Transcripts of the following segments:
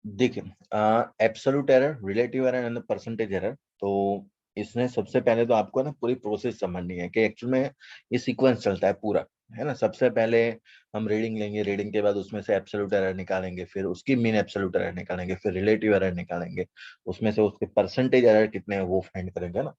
देखिए, absolute error, relative error and percentage error. तो इसमें सबसे पहले तो आपको ना पूरी प्रोसेस समझनी है कि एक्चुअल में ये सीक्वेंस चलता है पूरा, है ना। सबसे पहले हम रीडिंग लेंगे, रीडिंग के बाद उसमें से एब्सोल्यूट एरर निकालेंगे, फिर उसकी मीन एब्सोल्यूट एरर निकालेंगे, फिर रिलेटिव एरर निकालेंगे, उसमें से उसके परसेंटेज एरर कितने हैं वो फाइंड करेंगे ना।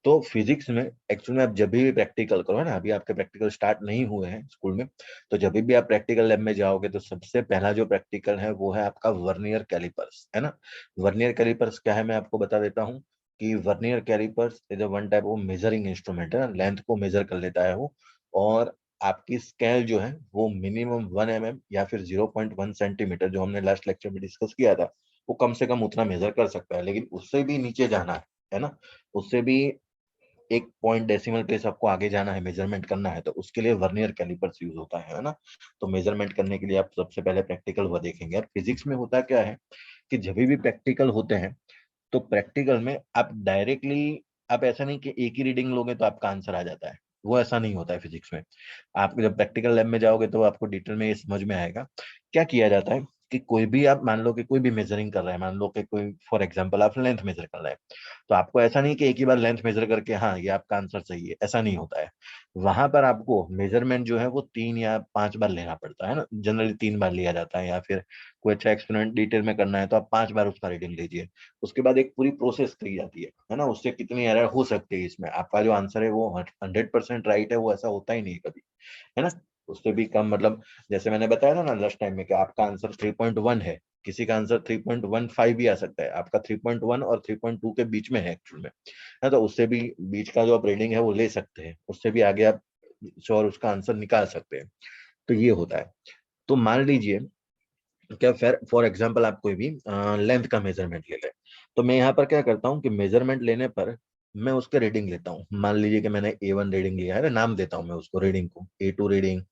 तो फिजिक्स में एक्चुअल में आप जब भी प्रैक्टिकल करो, है ना, अभी आपके प्रैक्टिकल स्टार्ट नहीं हुए हैं स्कूल में, तो जब भी आप प्रैक्टिकल लैब में जाओगे तो सबसे पहला जो प्रैक्टिकल है वो है आपका वर्नियर कैलिपर्स, है ना। वर्नियर कैलिपर्स क्या है मैं आपको बता देता हूँ कि vernier callipers is one type of measuring instrument, है ना। लेंथ को मेजर कर लेता है वो, और आपकी स्केल जो है वो मिनिमम 1 mm या फिर 0.1 सेंटीमीटर, जो हमने लास्ट लेक्चर में डिस्कस किया था, वो कम से कम उतना मेजर कर सकता है, लेकिन उससे भी नीचे जाना है ना। उससे भी एक पॉइंट डेसिमल प्लेस आपको आगे जाना है, मेजरमेंट करना है, तो उसके लिए वर्नियर कैलिपर्स यूज होता है ना। तो मेजरमेंट करने के लिए आप सबसे पहले प्रैक्टिकल वो देखेंगे। और फिजिक्स में होता क्या है कि जब भी प्रैक्टिकल होते हैं तो प्रैक्टिकल में आप डायरेक्टली, आप ऐसा नहीं कि एक ही रीडिंग लोगे तो आपका आंसर आ जाता है, वो ऐसा नहीं होता है फिजिक्स में। आप जब प्रैक्टिकल लैब में जाओगे तो आपको डिटेल में ये समझ में आएगा क्या किया जाता है। कि कोई भी, आप मान लो कि कोई भी मेजरिंग कर रहा है, मान लो कि कोई फॉर एग्जांपल आप लेंथ मेजर कर रहे हैं, तो आपको ऐसा नहीं कि एक ही बार लेंथ मेजर करके हाँ ये आपका आंसर सही है, ऐसा नहीं होता है। वहां पर आपको मेजरमेंट जो है वो 3 या 5 बार लेना पड़ता है ना, जनरली 3 बार लिया जाता है, या फिर कोई अच्छा एक्सपेरिमेंट डिटेल में करना है तो आप 5 बार उसका रीडिंग लीजिए। उसके बाद एक पूरी प्रोसेस करी जाती है ना। उससे कितनी एरर हो सकती है इसमें, आपका जो आंसर है वो 100% राइट है, वो ऐसा होता ही नहीं कभी, है ना। उससे भी कम, मतलब जैसे मैंने बताया था ना लास्ट टाइम में कि आपका आंसर 3.1 है, किसी का आंसर 3.15 भी आ सकता है, आपका 3.1 और 3.2 के बीच में है एक्चुअल में, है। तो उससे भी बीच का जो आप रीडिंग है वो ले सकते हैं, उससे भी आगे आप श्योर उसका आंसर निकाल सकते हैं। तो ये होता है। तो मान लीजिए क्या, फिर फॉर एग्जांपल आप कोई भी लेंथ का मेजरमेंट ले लें, तो मैं यहाँ पर क्या करता हूँ कि मेजरमेंट लेने पर मैं उसके रीडिंग लेता हूँ। मान लीजिए कि मैंने A1 रीडिंग लिया है ना, नाम देता हूँ मैं उसको रीडिंग को, A2 रीडिंग,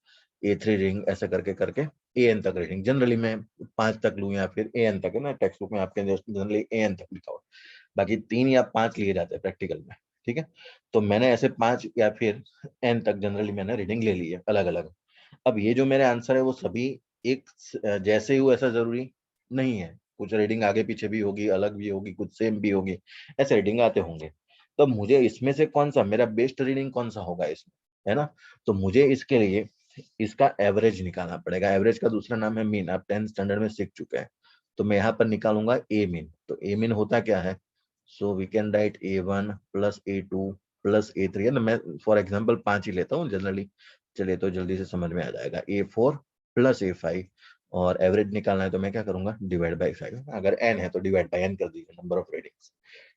A3 रीडिंग, ऐसा करके करके AN तक रीडिंग, जनरली मैं 5 तक लूँ या फिर AN तक, है ना। टेक्स्ट बुक में आपके जनरली AN तक लिखा हुआ है, बाकी 3 या 5 लिए जाते हैं प्रैक्टिकल में, ठीक है। तो मैंने ऐसे 5 या फिर N तक जनरली मैंने रीडिंग ले ली है अलग अलग। अब ये जो मेरे आंसर है वो सभी एक जैसे ही हो ऐसा जरूरी नहीं है, कुछ रीडिंग आगे पीछे भी होगी, अलग भी होगी, कुछ सेम भी होगी, ऐसे रीडिंग आते होंगे। तो मुझे इसमें से कौन सा मेरा बेस्ट रीडिंग कौन सा होगा इसमें, है ना। तो मुझे इसके लिए इसका एवरेज निकालना पड़ेगा। एवरेज का दूसरा नाम है मीन, आप 10th स्टैंडर्ड में सीख चुके हैं। तो मैं यहाँ पर निकालूंगा ए मीन। तो ए मीन होता क्या है, so we can write A1 plus A2 plus A3, है ना। मैं फॉर एग्जाम्पल 5 ही लेता हूँ जनरली, चलिए तो जल्दी से समझ में आ जाएगा। A4 प्लस A5, और एवरेज निकालना है तो मैं क्या करूंगा, डिवाइड बाई 5, अगर n है तो डिवाइड बाई n कर दीजिए, नंबर ऑफ रीडिंग्स।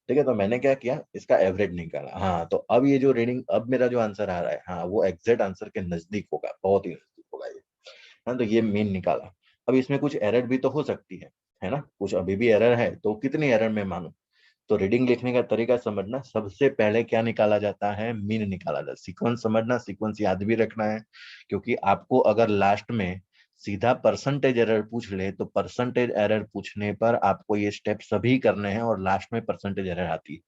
ठीक है, तो मैंने क्या किया, इसका एवरेज निकाला। हाँ, तो अब ये जो रीडिंग, अब मेरा जो आंसर आ रहा है, हाँ वो एग्जैक्ट आंसर के नजदीक होगा, बहुत ही नजदीक होगा ये। हाँ, तो ये मेन निकाला। अब इसमें कुछ एरर भी तो हो सकती है ना, कुछ अभी भी एरर है, तो कितनी एरर मैं मानूं। तो रीडिंग लिखने का तरीका समझना, सबसे पहले क्या निकाला जाता है, मीन निकाला जाता है। सीक्वेंस समझना, सीक्वेंस याद भी रखना है, क्योंकि आपको अगर लास्ट में सीधा परसेंटेज एरर पूछ ले तो परसेंटेज एरर पूछने पर आपको ये स्टेप सभी करने हैं और लास्ट में परसेंटेज एरर आती है।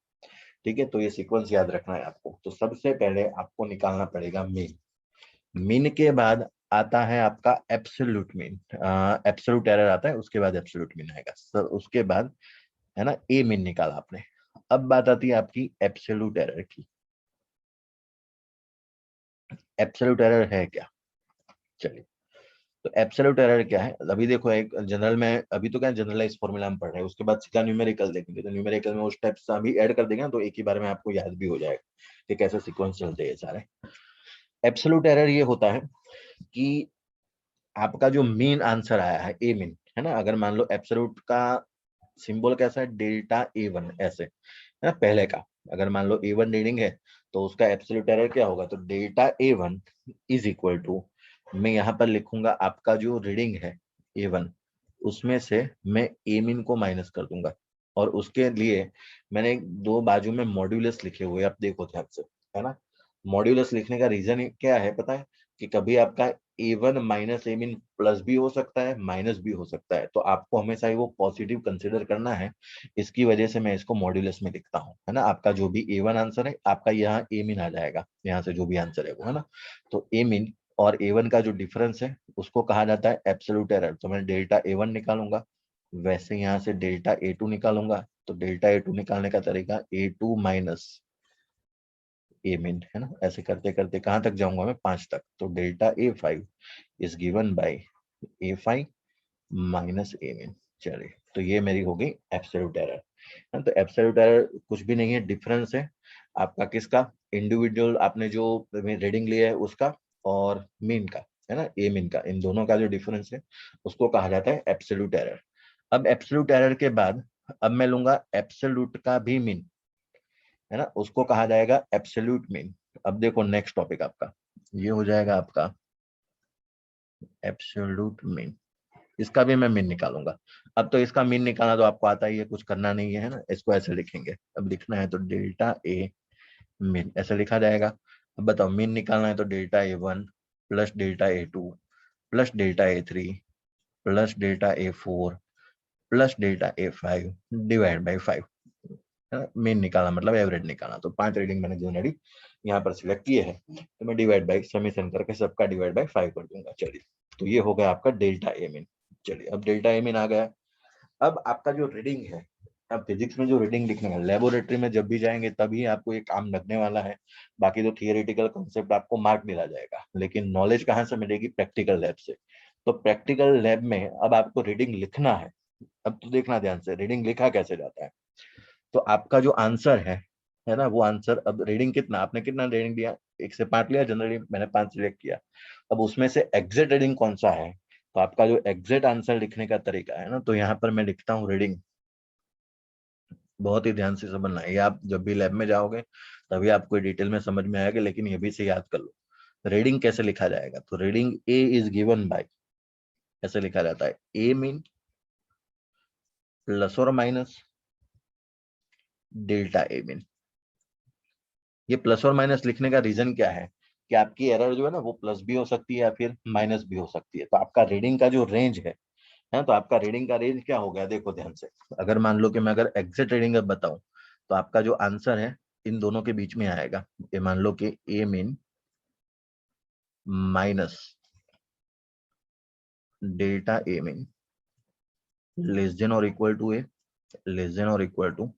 ठीक है, तो ये सीक्वेंस याद रखना है आपको। तो सबसे पहले आपको निकालना पड़ेगा मीन। मीन के बाद आता है आपका एब्सोल्यूट मीन। एब्सोल्यूट एरर आता है, उसके बाद एब्सोल्यूट मीन आएगा सर, उसके बाद, है ना, ए मीन निकाला आपने। अब बात आती है आपकी एब्सोल्यूट एरर की। एब्सोल्यूट एरर है क्या, चलिए। तो एब्सोल्यूट एरर क्या है, अभी देखो एक जनरल में, अभी तो क्या जनरलाइज फॉर्मूला हम पढ़ रहे हैं, उसके बाद सीधा न्यूमेरिकल देखेंगे, तो न्यूमेरिकल में वो स्टेप्स अभी ऐड कर देंगे ना, तो एक ही बार में आपको याद भी हो जाएगा कि कैसे सीक्वेंस चलते हैं सारे। एब्सोल्यूट एरर ये होता है कि आपका जो मीन आंसर आया है ए मीन, है ना, अगर मान लो एब्सोल्यूट का सिंबल कैसा है, डेल्टा A1 ऐसे, है ना, पहले का। अगर मान लो A1 रीडिंग है तो उसका एब्सोल्यूट एरर क्या होगा, तो delta A1 is equal to, मैं यहाँ पर लिखूंगा आपका जो रीडिंग है A1, उसमें से मैं ए मीन को माइनस कर दूंगा, और उसके लिए मैंने दो बाजू में मॉड्यूलस लिखे हुए, आप देखो ध्यान से, है ना। मॉड्यूलस लिखने का रीजन क्या है पता है, कि कभी आपका A1 minus A mean plus भी हो सकता है, माइनस भी हो सकता है, तो आपको हमेशा ही वो पॉजिटिव कंसिडर करना है। इसकी वजह से मैं इसको मॉड्यूलस में लिखता हूँ, है ना। आपका जो भी A1 आंसर है, आपका यहाँ ए मीन आ जाएगा, यहाँ से जो भी आंसर है वो, है ना। तो ए मीन और A1 का जो डिफरेंस है उसको कहा जाता है एब्सोल्यूट एरर। तो मैं डेल्टा A1 निकालूंगा, वैसे यहाँ से डेल्टा A2 निकालूंगा, तो डेल्टा A2 निकालने का तरीका A2 माइनस ए मिन, है ना। ऐसे करते करते कहाँ तक जाऊंगा मैं, 5 तक। तो delta A5 is given by A5 minus A min. चलिए, तो ये मेरी हो गई एब्सोल्यूट एरर। तो एब्सोल्यूट एरर कुछ भी नहीं है, डिफरेंस है आपका किसका, इंडिविजुअल आपने जो रीडिंग लिया है उसका और मीन का, है ना, ए मीन का, इन दोनों का जो डिफरेंस है उसको कहा जाता है एब्सोल्यूट एरर। अब एब्सोल्यूट एरर के बाद अब मैं लूंगा एब्सोल्यूट का भी मीन, है ना, उसको कहा जाएगा एब्सोल्यूट मीन। अब देखो नेक्स्ट टॉपिक आपका ये हो जाएगा आपका एब्सोल्यूट मीन। इसका भी मैं मीन निकालूंगा। अब तो इसका मीन निकालना तो आपको आता ही है, कुछ करना नहीं है ना, इसको ऐसे लिखेंगे। अब लिखना है तो डेल्टा ए मीन ऐसे लिखा जाएगा। अब बताओ मीन निकालना है तो delta A1 plus delta A2 plus delta A3 plus delta A4 plus delta A5 divide by 5। Mean निकालना मतलब एवरेज निकालना। तो 5 रीडिंग मैंने जनरली यहाँ पर सिलेक्ट किए हैं, तो मैं डिवाइड बाई समीशन करके सबका डिवाइड बाई 5 कर दूंगा। चलिए, तो ये हो गया आपका डेल्टा ए मीन। चलिए, अब डेल्टा ए मीन आ गया। अब आपका जो रीडिंग है, अब फिजिक्स में जो रीडिंग लिखने का, लेबोरेटरी में जब भी जाएंगे तभी आपको ये काम लगने वाला है। बाकी तो थियोरेटिकल कॉन्सेप्ट आपको मार्क मिला जाएगा, लेकिन नॉलेज कहाँ से मिलेगी, प्रैक्टिकल लैब से। तो प्रैक्टिकल लैब में अब आपको रीडिंग लिखना है। अब तो देखना ध्यान से रीडिंग लिखा कैसे जाता है। तो आपका जो आंसर है ना, वो आंसर, अब रीडिंग कितना आपने, कितना रीडिंग दिया, 1 से 5 लिया, जनरली मैंने 5 सिलेक्ट किया। अब उसमें से एग्जैक्ट रीडिंग कौन सा है, तो आपका जो एग्जैक्ट आंसर लिखने का तरीका है ना, तो यहाँ पर मैं लिखता हूँ रीडिंग। बहुत ही ध्यान से समझना है, ये आप जब भी लैब में जाओगे तभी आपको डिटेल में समझ में आएगा, लेकिन ये भी से याद कर लो। रीडिंग कैसे लिखा जाएगा, तो reading A is given bye, ऐसे लिखा जाता है ए मीन प्लस और माइनस डेल्टा ए मीन। ये प्लस और माइनस लिखने का रीजन क्या है कि आपकी एरर जो है ना वो प्लस भी हो सकती है या फिर माइनस भी हो सकती है। तो आपका रीडिंग का जो रेंज है तो आपका रीडिंग का रेंज क्या हो गया, देखो ध्यान से। अगर मान लो कि मैं अगर एग्जैक्ट रीडिंग अब बताऊं, तो आपका जो आंसर है इन दोनों के बीच में आएगा। ये मान लो कि A mean minus delta A mean less than और equal to A, less than और equal to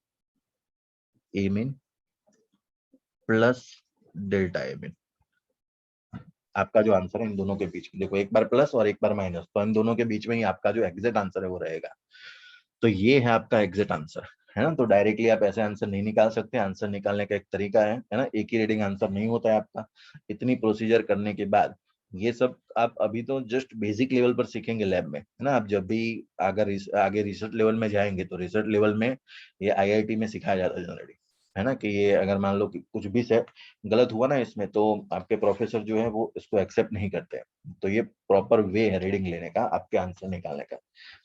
A mean plus delta A mean. आपका जो आंसर है इन दोनों के बीच में, देखो एक बार प्लस और एक बार माइनस, तो इन दोनों के बीच में ही आपका जो एग्जैक्ट आंसर है वो रहेगा। तो ये है आपका एग्जैक्ट आंसर, है ना। तो डायरेक्टली आप ऐसे आंसर नहीं निकाल सकते, आंसर निकालने का एक तरीका है ना, एक ही रीडिंग आंसर नहीं होता है आपका। इतनी प्रोसीजर करने के बाद ये सब आप अभी तो जस्ट बेसिक लेवल पर सीखेंगे लैब में, है ना। आप जब भी अगर आगे रिसर्च लेवल में जाएंगे तो रिसर्च लेवल में ये आईआईटी में सिखाया जाता है जनरली, है ना, कि ये अगर मान लो कि कुछ भी से गलत हुआ ना इसमें, तो आपके प्रोफेसर जो है वो इसको एक्सेप्ट नहीं करते हैं। तो ये प्रॉपर वे है रीडिंग लेने का, आपके आंसर निकालने का।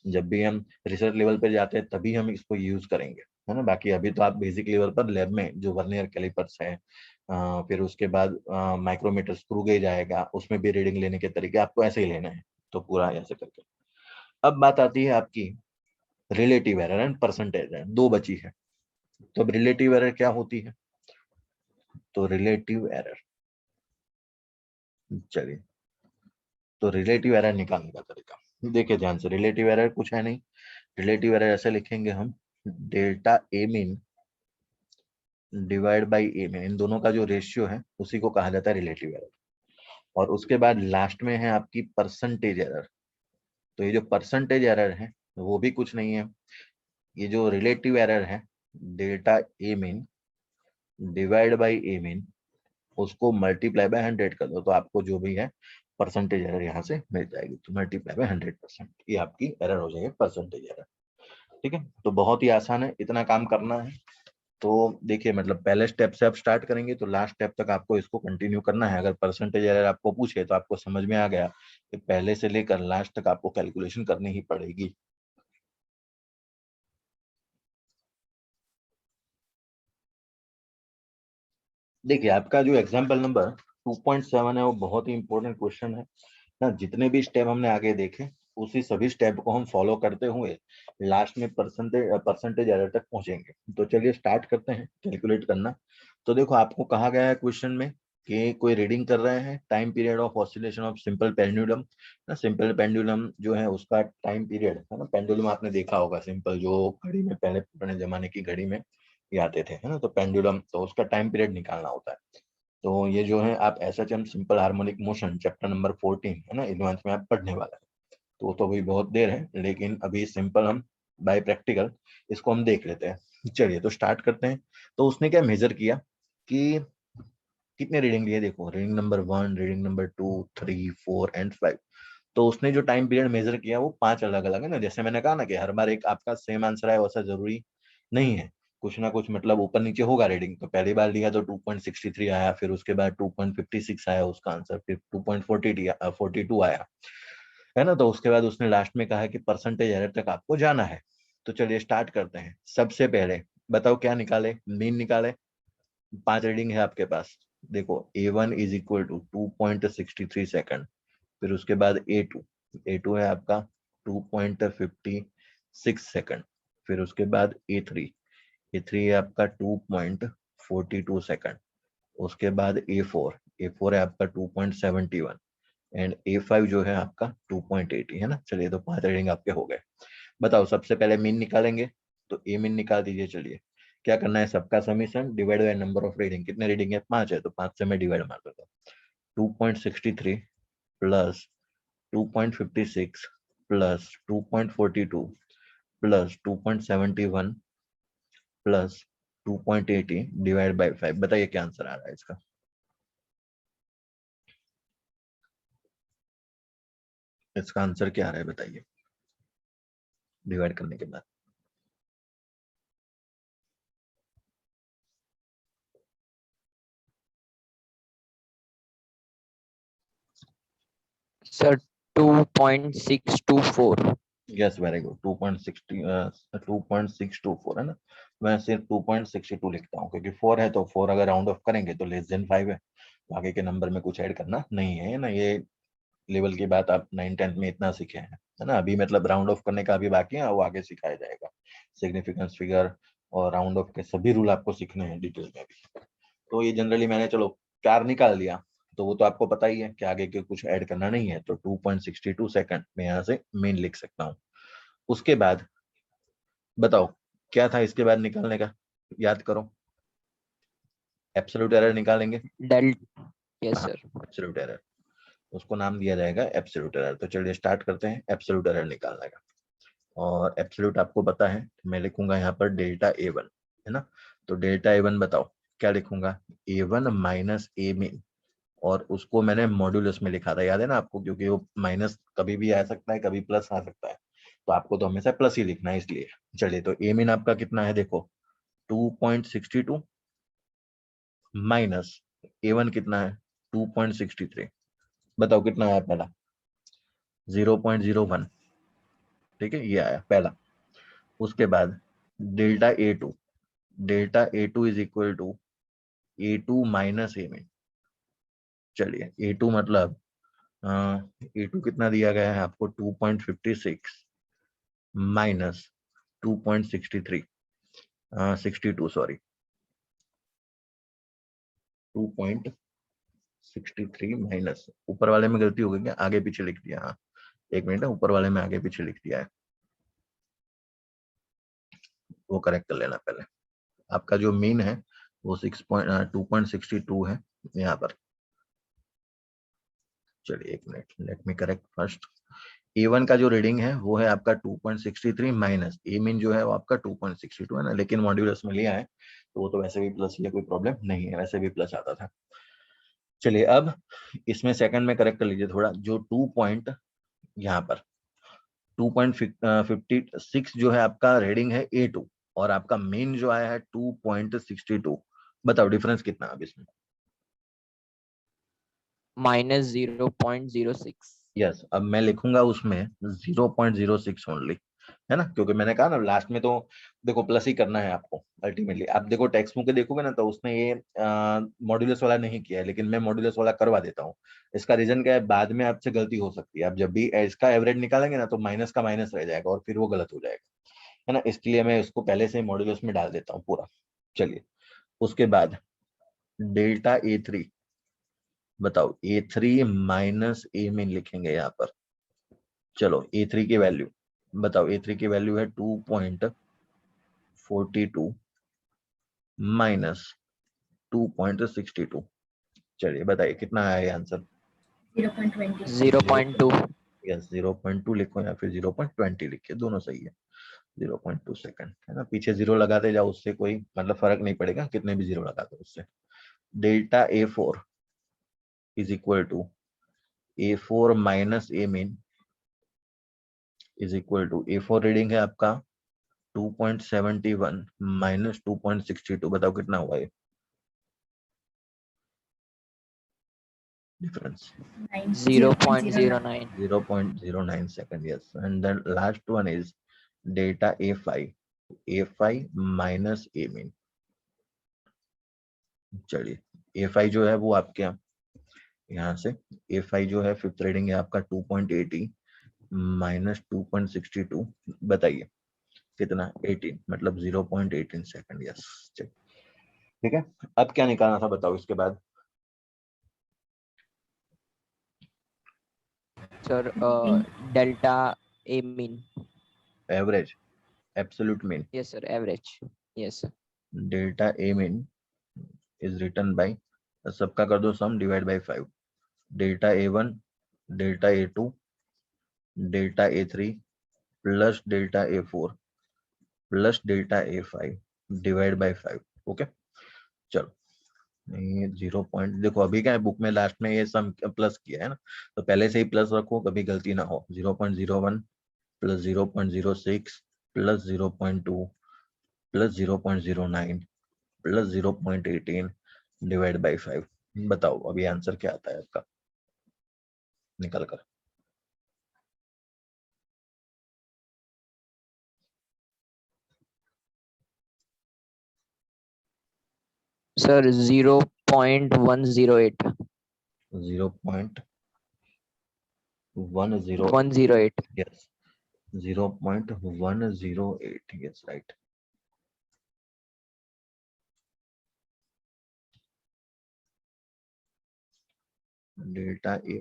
जब भी हम रिसर्च लेवल पे जाते हैं तभी हम इसको यूज करेंगे, है ना। बाकी अभी तो आप बेसिक लेवल पर लैब में जो वर्नियर कैलिपर्स हैं, फिर उसके बाद माइक्रोमीटर स्क्रू गेज आएगा, उसमें भी रीडिंग लेने के तरीके आपको ऐसे ही लेना है। तो पूरा ऐसे करके अब बात आती है आपकी relative error and percentage error, दो बची है। तो अब रिलेटिव एरर क्या होती है, तो रिलेटिव एरर, चलिए, तो रिलेटिव एरर निकालने का तरीका देखिए ध्यान से। रिलेटिव एरर कुछ है नहीं, रिलेटिव एरर ऐसे लिखेंगे हम, delta A mean divide by a mean, इन दोनों का जो रेशियो है उसी को कहा जाता है रिलेटिव एरर। और उसके बाद लास्ट में है आपकी परसेंटेज एरर। तो ये जो परसेंटेज एरर है वो भी कुछ नहीं है, ये जो रिलेटिव एरर है delta A mean divide by a mean, उसको मल्टीप्लाई बाय 100 कर दो, तो आपको जो भी है परसेंटेज एरर यहाँ से मिल जाएगी। तो मल्टीप्लाई बाय 100%, ये आपकी एरर हो जाएगी परसेंटेज एरर। ठीक है, तो बहुत ही आसान है, इतना काम करना है। तो देखिए मतलब पहले स्टेप से आप स्टार्ट करेंगे तो लास्ट स्टेप तक आपको इसको कंटिन्यू करना है। अगर परसेंटेज एरर आपको पूछे तो आपको समझ में आ गया कि पहले से लेकर लास्ट तक आपको कैलकुलेशन करनी ही पड़ेगी। देखिए आपका जो एग्जाम्पल नंबर 2.7 है वो बहुत ही इंपॉर्टेंट क्वेश्चन है ना। जितने भी स्टेप हमने आगे देखे उसी सभी स्टेप को हम फॉलो करते हुए लास्ट में परसेंटेज एरर तक पहुंचेंगे। तो चलिए स्टार्ट करते हैं कैलकुलेट करना। तो देखो आपको कहा गया है क्वेश्चन में कि कोई रीडिंग कर रहे हैं, time period of oscillation of simple pendulum ना। सिंपल पेंडुलम जो है उसका टाइम पीरियड है ना, पेंडुलम आपने देखा होगा सिंपल, जो घड़ी में पहले पुराने जमाने की घड़ी में ये आते थे, है ना। तो पेंडुलम, तो उसका टाइम पीरियड निकालना होता है। तो ये जो है आप SHM simple harmonic motion chapter number 14 है ना, इलेवेंथ में आप पढ़ने वाला है। तो अभी बहुत देर है, लेकिन अभी सिंपल हम बाय प्रैक्टिकल इसको हम देख लेते हैं। चलिए तो स्टार्ट करते हैं। तो उसने क्या मेजर किया कि कितने रीडिंग लिए, देखो reading number 1, reading number 2, 3, 4 and 5। तो उसने जो टाइम पीरियड मेजर किया वो 5 अलग अलग है ना। जैसे मैंने कहा ना कि हर बार एक आपका सेम आंसर है वैसा जरूरी नहीं है, कुछ ना कुछ मतलब ऊपर नीचे होगा रीडिंग। तो पहली बार लिया तो 2.63 आया, फिर उसके बाद 2.56 आया उसका आंसर, फिर 2.42 आया, है ना। तो उसके बाद उसने लास्ट में कहा कि परसेंटेज एरर तक आपको जाना है। तो चलिए स्टार्ट करते हैं। सबसे पहले बताओ क्या निकाले, मीन निकाले। 5 रीडिंग है आपके पास, देखो A1 is equal to 2.63 second, फिर उसके बाद A2 है आपका 2.56 सेकंड, फिर उसके बाद A3 है आपका 2.42 सेकंड, उसके बाद A4 है आपका 2.71 एंड A5 जो है आपका 2.80, है ना। चलिए तो 5 रीडिंग आपके हो गए। बताओ सबसे पहले मीन निकालेंगे, तो ए मीन निकाल दीजिए। चलिए क्या करना है, सबका summation divide by number of reading. कितने रीडिंग है, 5 है, तो 5 से मैं डिवाइड मार देता हूँ। 2.63 plus 2.56 plus 2.42 plus 2.71 plus 2.80 divide by 5। बताइए क्या आंसर आ रहा है इसका। इसका आंसर क्या आ रहा है बताइए, डिवाइड करने के बाद। सर 2.624। यस वेरी गुड, 2.624 है ना। मैं सिर्फ 2.62 लिखता हूँ क्योंकि 4 है, तो 4 अगर राउंड ऑफ करेंगे तो लेस देन 5 है, तो आगे के नंबर में कुछ ऐड करना नहीं है ना। ये लेवल की बात आप 9th-10th में इतना सीखे हैं, है ना। अभी मतलब राउंड ऑफ करने का अभी बाकी है, वो आगे सिखाया जाएगा। सिग्निफिकेंस फिगर और राउंड ऑफ के सभी रूल आपको सीखने हैं डिटेल में भी। तो ये जनरली मैंने चलो 4 निकाल दिया, तो वो तो आपको पता ही है कि आगे के कुछ ऐड करना नहीं है। तो 2.62 सेकंड में यहाँ से मेन लिख सकता हूँ। उसके बाद बताओ क्या था इसके बाद निकालने का, याद करो। एब्सोल्यूट एरर निकालेंगे। डेल यस हाँ, सर। एब्सोल्यूट एरर, उसको नाम दिया जाएगा एब्सोल्यूट एरर। तो चलिए स्टार्ट करते हैं एब्सोल्यूट एरर निकालने का। और एब्सोल्यूट आपको पता है, मैं लिखूंगा यहाँ पर डेल्टा A1, है ना। तो डेल्टा A1 बताओ क्या लिखूंगा, A1 माइनस ए मीन, और उसको मैंने मॉड्यूलस में लिखा था, याद है ना आपको, क्योंकि वो माइनस कभी भी आ सकता है, कभी प्लस आ सकता है, तो आपको तो हमेशा प्लस ही लिखना है इसलिए। चलिए तो ए मीन आपका कितना है, देखो 2.62 माइनस A1 कितना है 2.63। बताओ कितना आया पहला, 0.01, ठीक है ये आया पहला। उसके बाद delta A2 is equal to A2 minus A mean. चलिए A2 मतलब A2 कितना दिया गया है आपको 2.56 माइनस 2.63 62 सॉरी 2.63 माइनस, ऊपर वाले में गलती हो गई क्या, आगे पीछे लिख दिया। हाँ एक मिनट, ऊपर वाले में आगे पीछे लिख दिया है, वो करेक्ट कर लेना पहले। आपका जो मीन है वो 2.62 है यहाँ पर। चलिए एक minute, let me correct first. A1 का जो रीडिंग है वो है आपका 2.63 माइनस ए मीन जो है वो आपका 2.62 है ना, लेकिन मॉड्यूलस में लिया है तो वो तो वैसे भी प्लस लिया, कोई प्रॉब्लम नहीं है, वैसे भी प्लस आता था। चलिए अब इसमें सेकंड में करेक्ट कर लीजिए थोड़ा, जो 2 पॉइंट यहाँ पर 2.56 जो है आपका रीडिंग है A2, और आपका मेन जो आया है 2.62। बताओ डिफरेंस कितना अब इसमें। -0.06। यस, अब मैं लिखूंगा उसमें 0.06 ओनली, है ना, क्योंकि मैंने कहा ना लास्ट में तो देखो प्लस ही करना है आपको अल्टीमेटली। आप देखो टेक्स्ट बुक के देखोगे ना तो उसने ये मॉड्यूलस वाला नहीं किया है, लेकिन मैं मॉड्यूलस वाला करवा देता हूँ। इसका रीजन क्या है, बाद में आपसे गलती हो सकती है, आप जब भी इसका एवरेज निकालेंगे ना तो माइनस का माइनस रह जाएगा और फिर वो गलत हो जाएगा, है ना। इसलिए मैं इसको पहले से मॉड्यूलस में डाल देता हूँ पूरा। चलिए उसके बाद डेल्टा A3 बताओ A3 माइनस ए मीन लिखेंगे यहाँ पर। चलो A3 की वैल्यू बताओ, A3 की वैल्यू है 2.42 माइनस 2.62। चलिए बताइए कितना आया ये आंसर। 0.20। 0.2। यस 0.2 लिखो या फिर 0.20 लिखिए, दोनों सही है। 0.2 सेकंड है ना, पीछे जीरो लगाते जाओ, उससे कोई मतलब फर्क नहीं पड़ेगा, कितने भी जीरो लगा दो उससे। Delta A4 is equal to A4 minus A mean is equal to A4 reading है आपका 2.71 माइनस 2.62। बताओ कितना हुआ ये difference. 0.09। 0.09 second. Yes and then last one is data A5 minus A mean. चलिए A5 जो है वो आपके यहाँ से A5 जो है फिफ्थ रीडिंग है आपका 2.80 माइनस 2.62। बताइए कितना 18 मतलब 0.18 सेकंड। यस ठीक है। अब क्या निकालना था बताओ इसके बाद। Sir delta A mean. Average absolute mean. Yes sir average. Yes sir. Delta A mean is written by, सबका कर दो sum divide by 5। Delta A1 delta A2 delta A3 plus delta A4 plus delta A5 divide by 5। Okay चलो ये 0 point देखो, अभी क्या है book में लास्ट में ये सम प्लस किया है ना, तो पहले से ही प्लस रखो, कभी गलती ना हो। 0.01 plus 0.06 plus 0.2 plus 0.09 plus 0.18 divide by 5। बताओ अभी आंसर क्या आता है आपका निकल कर। Sir 0.108। 0.108। Yes 0.108। Yes right. Delta a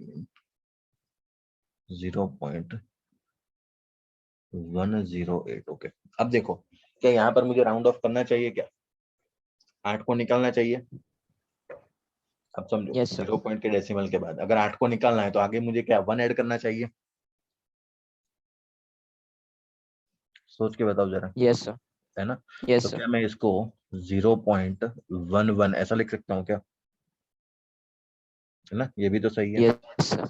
0.108। Okay अब देखो क्या यहाँ पर मुझे राउंड ऑफ करना चाहिए क्या, 8 को निकालना चाहिए। अब समझो Yes, sir. 0 पॉइंट के डेसिमल के बाद अगर 8 को निकालना है तो आगे मुझे क्या 1 ऐड करना चाहिए। सोच के बताओ जरा। Yes, sir. है ना। Yes, तो sir. क्या मैं इसको 0.11 ऐसा लिख सकता हूँ क्या, है ना, ये भी तो सही है। Yes, sir.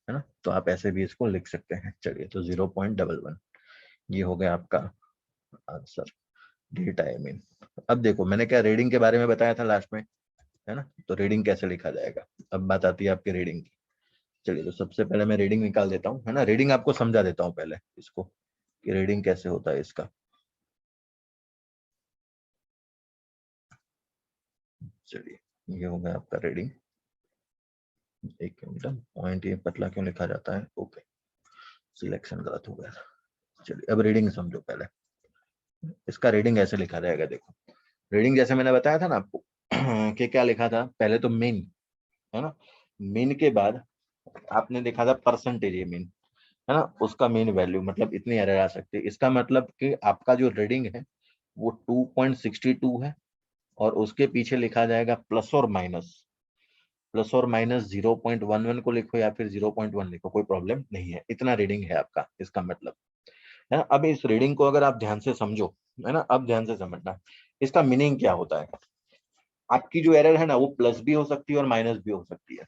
है ना, तो आप ऐसे भी इसको लिख सकते हैं। चलिए तो 0.11 ये हो गया आपका आंसर डेटा आई मीन। अब देखो मैंने क्या रीडिंग के बारे में बताया था लास्ट में, है ना, तो रीडिंग कैसे लिखा जाएगा। अब बात आती है आपकी रीडिंग की। चलिए तो सबसे पहले मैं रीडिंग निकाल देता हूँ, है ना, रीडिंग आपको समझा देता हूँ पहले इसको कि रीडिंग कैसे होता है इसका। चलिए ये हो गया आपका रीडिंग। एक मिनट, पॉइंट ये पतला क्यों लिखा जाता है, ओके सिलेक्शन गलत हो गया। चलिए अब रीडिंग समझो पहले, इसका रीडिंग ऐसे लिखा जाएगा। देखो रीडिंग जैसे मैंने बताया था ना आपको कि क्या लिखा था, पहले तो मीन, है ना, मीन के बाद आपने देखा था परसेंटेज ये मीन, है ना, उसका मीन वैल्यू मतलब इतनी एरर आ सकती है। इसका मतलब कि आपका जो रीडिंग है वो 2.62 है और उसके पीछे लिखा जाएगा प्लस और माइनस 0.11 को लिखो या फिर 0.1 लिखो, कोई प्रॉब्लम नहीं है, इतना रीडिंग है आपका इसका मतलब, है ना। अब इस रीडिंग को अगर आप ध्यान से समझो, है ना, अब ध्यान से समझना इसका मीनिंग क्या होता है। आपकी जो एरर है ना वो प्लस भी हो सकती है और माइनस भी हो सकती है,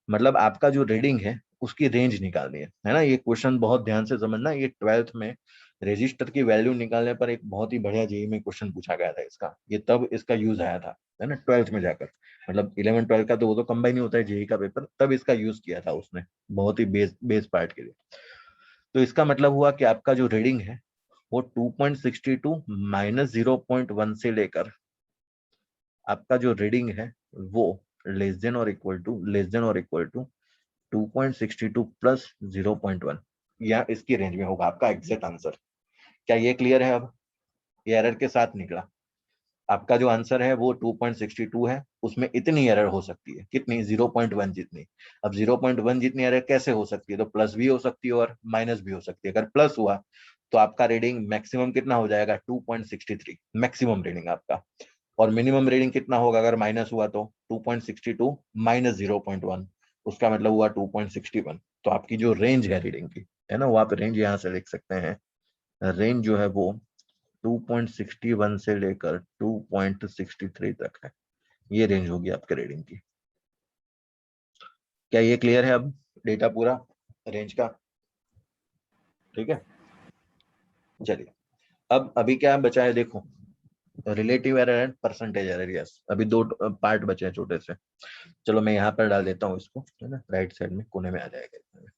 मतलब आपका जो रीडिंग है उसकी रेंज निकालनी है ना। ये क्वेश्चन बहुत ध्यान से समझना, ये 12th में रजिस्टर की वैल्यू निकालने पर एक बहुत ही बढ़िया जेईई में क्वेश्चन पूछा गया था इसका, ये तब इसका यूज आया था, है ना, 12th में जाकर। मतलब 11 12 का तो वो तो कंबाइन ही होता है जेईई का पेपर, तब इसका यूज किया था उसने बहुत ही बेस पार्ट के लिए। तो इसका मतलब हुआ कि आपका जो रीडिंग है वो 2.62 माइनस 0.1 से लेकर आपका जो रीडिंग है वो लेस देन और इक्वल टू 2.62 प्लस 0.1 या इसकी रेंज में होगा आपका एग्जैक्ट आंसर। क्या ये क्लियर है। अब ये एरर के साथ निकला। आपका जो आंसर है वो 2.62 है, उसमें इतनी एरर हो सकती है, कितनी, 0.1 जितनी। अब 0.1 जितनी एरर कैसे हो सकती है, तो प्लस भी हो सकती है और माइनस भी हो सकती है। अगर प्लस हुआ तो आपका रीडिंग मैक्सिमम कितना हो जाएगा, 2.63 मैक्सिमम रीडिंग आपका। और मिनिमम रीडिंग कितना होगा अगर माइनस हुआ तो 2.62 माइनस 0.1, उसका मतलब हुआ 2.61। तो आपकी जो रेंज है रीडिंग की, है ना, वो आप रेंज यहाँ से लिख सकते हैं। रेंज जो है वो 2.61 से लेकर 2.63 तक है, ये रेंज होगी आपके रीडिंग की। क्या ये क्लियर है अब डेटा पूरा रेंज का? ठीक है, चलिए अब अभी क्या बचा है देखो, relative error and percentage error. Yes, अभी दो पार्ट बचे हैं छोटे से। चलो मैं यहाँ पर डाल देता हूँ इसको, है ना, राइट साइड में कोने में आ जाएगा,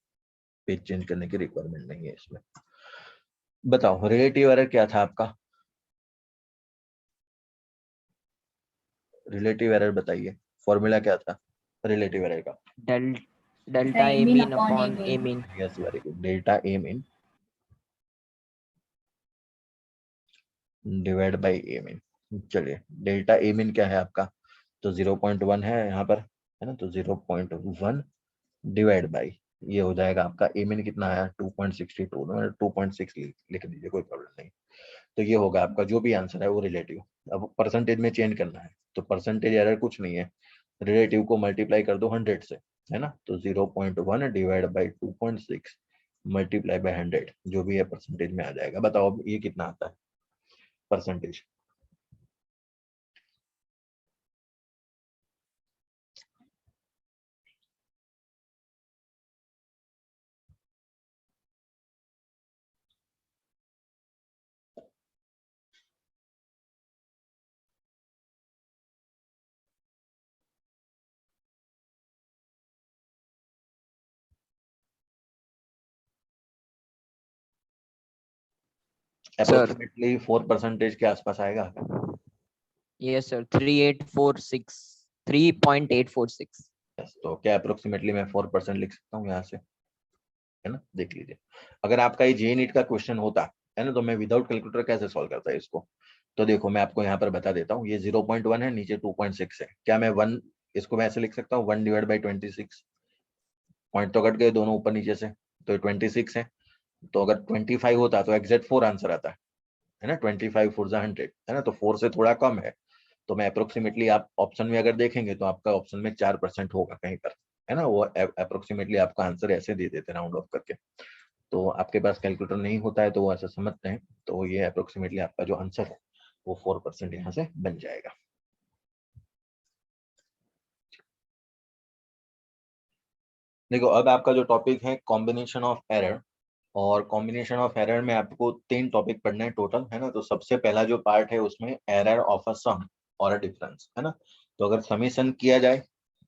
पेज चेंज करने की रिक्वायरमेंट नहीं है इसमें। बताओ रिलेटिव एरर क्या था आपका, रिलेटिव एरर बताइए, फॉर्मूला क्या था रिलेटिव एरर का? Delta A mean upon A mean. Yes, very good, delta A mean divide by a mean. चलिए डेल्टा ए मीन क्या है आपका, तो 0.1 है यहाँ पर, है ना, तो 0.1 डिवाइड बाई, ये हो जाएगा आपका ए मीन कितना आया 2.62, 2.6 लिख दीजिए, कोई प्रॉब्लम नहीं। तो ये होगा आपका जो भी आंसर है वो रिलेटिव। अब परसेंटेज में चेंज करना है, तो परसेंटेज एरर कुछ नहीं है, रिलेटिव को मल्टीप्लाई कर दो 100 से, है ना, तो 0.1 डिवाइड बाई 2.6 मल्टीप्लाई बाई 100, जो भी है परसेंटेज में आ जाएगा। बताओ अब ये कितना आता है परसेंटेज? अप्रोक्सीमेटली 4% के आसपास आएगा। Yes sir, 3846 3.846। तो क्या अप्रोक्सीमेटली मैं 4% लिख सकता हूँ यहाँ से, है ना, देख लीजिए। अगर आपका ये जे नीट का क्वेश्चन होता है ना, तो मैं विदाउट कैलकुलेटर कैसे सॉल्व करता है इसको, तो देखो मैं आपको यहाँ पर बता देता हूँ। ये 0.1 है, नीचे 2.6 है, क्या मैं 1, इसको मैं ऐसे लिख सकता हूँ 1 डिवाइड बाई 26, पॉइंट तो कट गए दोनों ऊपर नीचे से, तो 26 है। तो अगर 25 होता तो एग्जैक्ट 4 आंसर आता है ना, 25 4 100, है ना, तो 4 से थोड़ा कम है। तो मैं अप्रोक्सीमेटली, आप ऑप्शन में अगर देखेंगे तो आपका ऑप्शन में 4% होगा कहीं पर, है ना, वो अप्रोक्सीमेटली आपका आंसर ऐसे दे देते राउंड ऑफ करके। तो आपके पास कैलकुलेटर नहीं होता है तो वो ऐसा समझते हैं, तो ये अप्रोक्सीमेटली आपका जो आंसर है वो 4% यहाँ से बन जाएगा। देखो अब आपका जो टॉपिक है कॉम्बिनेशन ऑफ एरर, और कॉम्बिनेशन ऑफ एरर में आपको 3 टॉपिक पढ़ने हैं टोटल, है ना। तो सबसे पहला जो पार्ट है उसमें एरर ऑफ अ सम और अ डिफरेंस, है ना। तो अगर समीशन किया जाए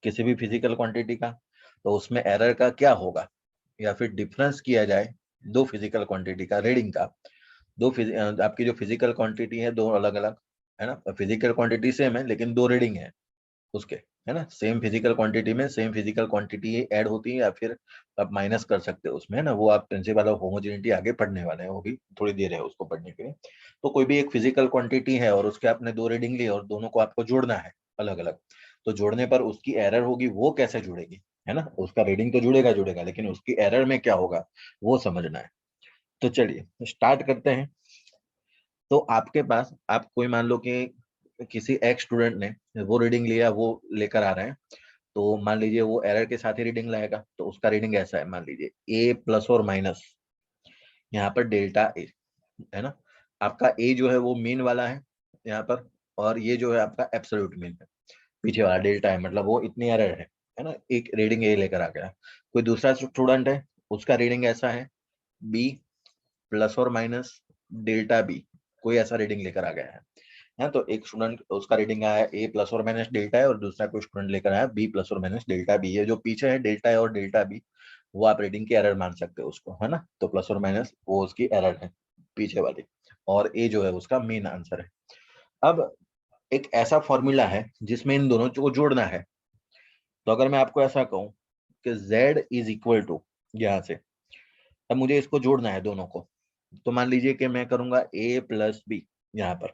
किसी भी फिजिकल क्वांटिटी का, तो उसमें एरर का क्या होगा, या फिर डिफरेंस किया जाए दो फिजिकल क्वांटिटी का रीडिंग का, आपकी जो फिजिकल क्वांटिटी है दो अलग अलग, है ना, फिजिकल क्वांटिटी सेम है लेकिन दो रीडिंग है उसके, है ना, सेम फिजिकल क्वांटिटी में सेम फिजिकल क्वांटिटी ऐड होती है या फिर आप माइनस कर सकते हो उसमें, है ना। वो आप प्रिंसिपल ऑफ होमोजेनिटी आगे पढ़ने वाले हैं, वो भी थोड़ी देर है उसको पढ़ने के लिए। तो कोई भी एक फिजिकल क्वांटिटी है और उसके आपने दो रीडिंग ली और दोनों को आपको जोड़ना है अलग अलग, तो जोड़ने पर उसकी एरर होगी, वो कैसे जुड़ेगी, है ना। उसका रीडिंग तो जुड़ेगा जुड़ेगा, लेकिन उसकी एरर में क्या होगा वो समझना है। तो चलिए स्टार्ट करते हैं। तो आपके पास, आप कोई मान लो कि किसी एक स्टूडेंट ने वो रीडिंग लिया, वो लेकर आ रहे हैं, तो मान लीजिए वो एरर के साथ ही रीडिंग लाएगा, तो उसका रीडिंग ऐसा है, मान लीजिए ए प्लस और माइनस, यहाँ पर डेल्टा ए, है ना। आपका ए जो है वो मीन वाला है यहाँ पर, और ये जो है आपका एब्सोल्यूट मीन है, पीछे वाला डेल्टा है, मतलब वो इतनी एरर है ना, एक रीडिंग ए लेकर आ गया। कोई दूसरा स्टूडेंट है, उसका रीडिंग ऐसा है बी प्लस और माइनस डेल्टा बी, कोई ऐसा रीडिंग लेकर आ गया है। तो एक स्टूडेंट उसका रीडिंग आया ए प्लस और माइनस डेल्टा है, और दूसरा कोई स्टूडेंट लेकर आया बी प्लस और माइनस डेल्टा बी है। जो पीछे है डेल्टा है और डेल्टा बी, वो आप रीडिंग की एरर मान सकते हो उसको, है ना। तो प्लस और माइनस वो उसकी एरर है पीछे वाली, और ए जो है उसका मेन आंसर है। अब एक ऐसा फॉर्मूला है जिसमें इन दोनों को जोड़ना है। तो अगर मैं आपको ऐसा कहूं कि z इज इक्वल टू, यहाँ से अब मुझे इसको जोड़ना है दोनों को, तो मान लीजिए कि मैं करूंगा a प्लस बी यहाँ पर,